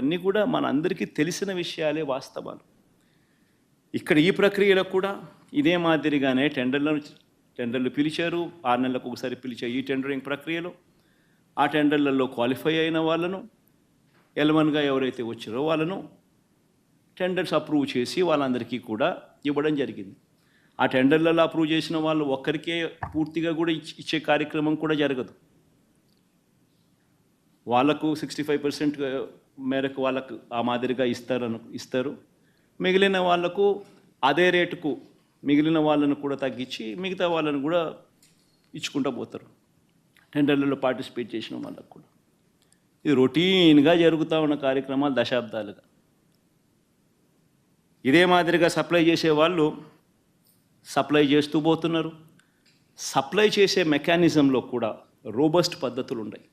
ఇవన్నీ కూడా మనందరికీ తెలిసిన విషయాలే, వాస్తవాలు. ఇక్కడ ఈ ప్రక్రియలో కూడా ఇదే మాదిరిగానే టెండర్లు పిలిచారు. 6 నెలలకు ఒకసారి పిలిచే ఈ టెండరింగ్ ప్రక్రియలో ఆ టెండర్లలో క్వాలిఫై అయిన వాళ్ళను, ఎలమన్గా ఎవరైతే వచ్చారో వాళ్ళను టెండర్స్ అప్రూవ్ చేసి వాళ్ళందరికీ కూడా ఇవ్వడం జరిగింది. ఆ టెండర్లలో అప్రూవ్ చేసిన వాళ్ళు ఒక్కరికే పూర్తిగా కూడా ఇచ్చే కార్యక్రమం కూడా జరగదు. వాళ్ళకు 65% మేరకు వాళ్ళకు ఆ మాదిరిగా ఇస్తారు. మిగిలిన వాళ్లకు అదే రేటుకు మిగిలిన వాళ్ళను కూడా తగ్గించి మిగతా వాళ్ళను కూడా ఇచ్చుకుంటూ పోతారు, టెండర్లలో పార్టిసిపేట్ చేసిన వాళ్ళకు కూడా. ఇది రొటీన్గా జరుగుతూ ఉన్న కార్యక్రమాలు దశాబ్దాలుగా. ఇదే మాదిరిగా సప్లై చేసే వాళ్ళు సప్లై చేస్తూ పోతున్నారు. సప్లై చేసే మెకానిజంలో కూడా రోబస్ట్ పద్ధతులు ఉన్నాయి.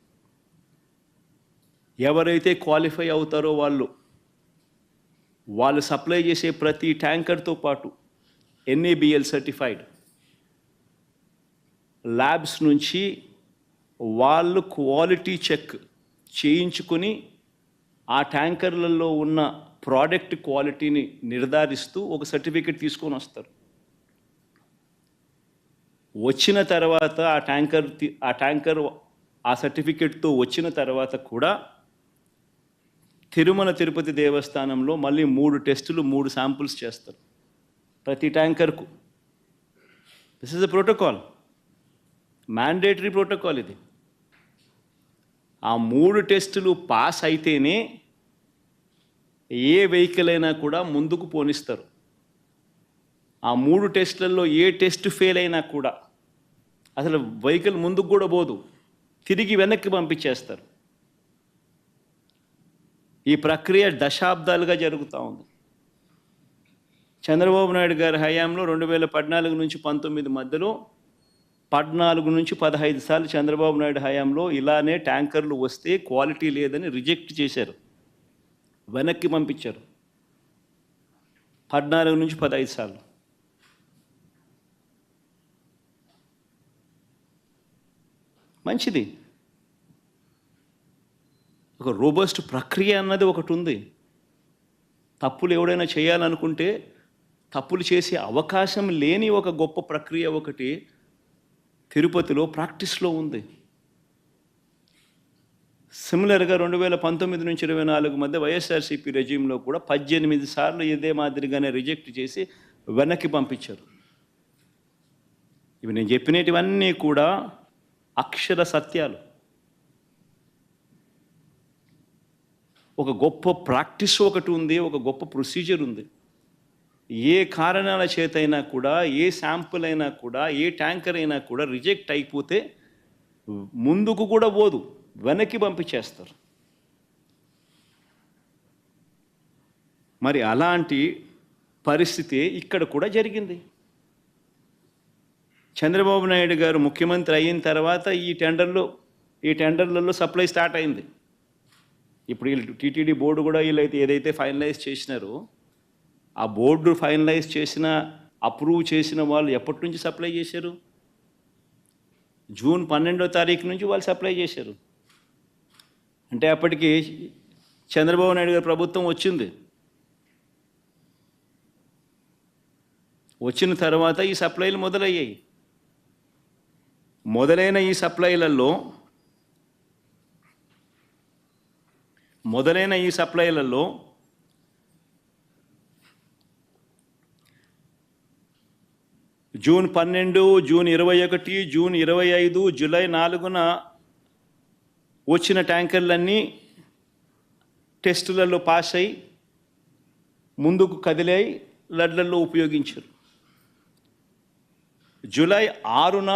ఎవరైతే క్వాలిఫై అవుతారో వాళ్ళు సప్లై చేసే ప్రతి ట్యాంకర్తో పాటు NABL సర్టిఫైడ్ ల్యాబ్స్ నుంచి వాళ్ళు క్వాలిటీ చెక్ చేయించుకొని ఆ ట్యాంకర్లలో ఉన్న ప్రోడక్ట్ క్వాలిటీని నిర్ధారిస్తూ ఒక సర్టిఫికెట్ తీసుకొని వస్తారు. వచ్చిన తర్వాత ఆ ట్యాంకర్ ఆ సర్టిఫికెట్తో వచ్చిన తర్వాత కూడా తిరుమల తిరుపతి దేవస్థానంలో మళ్ళీ 3 టెస్టులు 3 శాంపుల్స్ చేస్తారు ప్రతి ట్యాంకర్కు. This is a protocol, mandatory protocol ఇది. ఆ 3 టెస్టులు పాస్ అయితేనే ఏ వెహికల్ అయినా కూడా ముందుకు పోనిస్తారు. ఆ 3 టెస్టులలో ఏ టెస్ట్ ఫెయిల్ అయినా కూడా అసలు వెహికల్ ముందుకు కూడా పోదు, తిరిగి వెనక్కి పంపించేస్తారు. ఈ ప్రక్రియ దశాబ్దాలుగా జరుగుతూ ఉంది. చంద్రబాబు నాయుడు గారి హయాంలో 2014 నుంచి 19 మధ్యలో 14 నుంచి 15 సార్లు చంద్రబాబు నాయుడు హయాంలో ఇలానే ట్యాంకర్లు వస్తే క్వాలిటీ లేదని రిజెక్ట్ చేశారు, వెనక్కి పంపించారు. 14 నుంచి 15 సార్లు. మంచిది. ఒక రోబస్ట్ ప్రక్రియ అన్నది ఒకటి ఉంది. తప్పులు ఎవడైనా చేయాలనుకుంటే తప్పులు చేసే అవకాశం లేని ఒక గొప్ప ప్రక్రియ ఒకటి తిరుపతిలో ప్రాక్టీస్లో ఉంది. సిమిలర్గా 2019 నుంచి 24 మధ్య వైఎస్ఆర్సీపీ రెజ్యూమ్లో కూడా 18 సార్లు ఇదే మాదిరిగానే రిజెక్ట్ చేసి వెనక్కి పంపించారు. ఇవి నేను చెప్పినటివన్నీ కూడా అక్షర సత్యాలు. ఒక గొప్ప ప్రాక్టీస్ ఒకటి ఉంది, ఒక గొప్ప ప్రొసీజర్ ఉంది. ఏ కారణాల చేతైనా కూడా, ఏ శాంపుల్ అయినా కూడా, ఏ ట్యాంకర్ అయినా కూడా రిజెక్ట్ అయిపోతే ముందుకు కూడా పోదు, వెనక్కి పంపించేస్తారు. మరి అలాంటి పరిస్థితి ఇక్కడ కూడా జరిగింది. చంద్రబాబు నాయుడు గారు ముఖ్యమంత్రి అయిన తర్వాత ఈ టెండర్లలో సప్లై స్టార్ట్ అయింది. ఇప్పుడు వీళ్ళు టీటీడీ బోర్డు కూడా వీళ్ళైతే ఏదైతే ఫైనలైజ్ చేసినారో ఆ బోర్డు ఫైనలైజ్ చేసిన, అప్రూవ్ చేసిన వాళ్ళు ఎప్పటి నుంచి సప్లై చేశారు? జూన్ 12వ తారీఖు నుంచి వాళ్ళు సప్లై చేశారు. అంటే అప్పటికి చంద్రబాబు నాయుడు గారి ప్రభుత్వం వచ్చింది. వచ్చిన తర్వాత ఈ సప్లైలు మొదలయ్యాయి. మొదలైన ఈ సప్లైలలో జూన్ 12, జూన్ 21, జూన్ 25, జూలై 4న వచ్చిన ట్యాంకర్లన్నీ టెస్టులలో పాస్ అయి ముందుకు కదిలాయి, లడ్లలో ఉపయోగించారు. జూలై 6న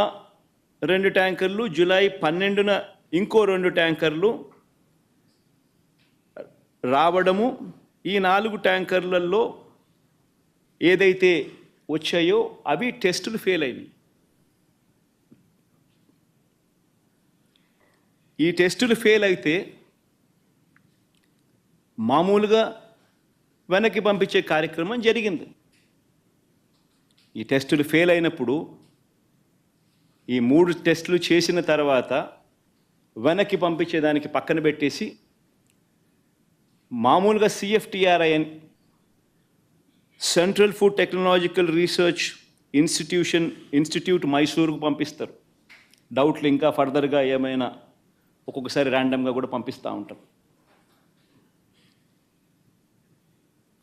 2 ట్యాంకర్లు, జూలై 12న ఇంకో 2 ట్యాంకర్లు రావడము. ఈ 4 ట్యాంకర్లలో ఏదైతే వచ్చాయో అవి టెస్టులు ఫెయిల్ అయినాయి. ఈ టెస్టులు ఫెయిల్ అయితే మామూలుగా వెనక్కి పంపించే కార్యక్రమం జరిగింది. ఈ టెస్టులు ఫెయిల్ అయినప్పుడు ఈ 3 టెస్టులు చేసిన తర్వాత వెనక్కి పంపించేదానికి పక్కన పెట్టేసి మామూలుగా సిఎఫ్టిఆర్ఐ అని central food technological research institute మైసూరుకు పంపిస్తారు. డౌట్లు ఇంకా ఫర్దర్గా ఏమైనా ఒక్కొక్కసారి ర్యాండమ్గా కూడా పంపిస్తూ ఉంటారు.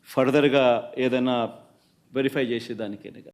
ఫర్దర్గా ఏదైనా వెరిఫై చేసేదానికి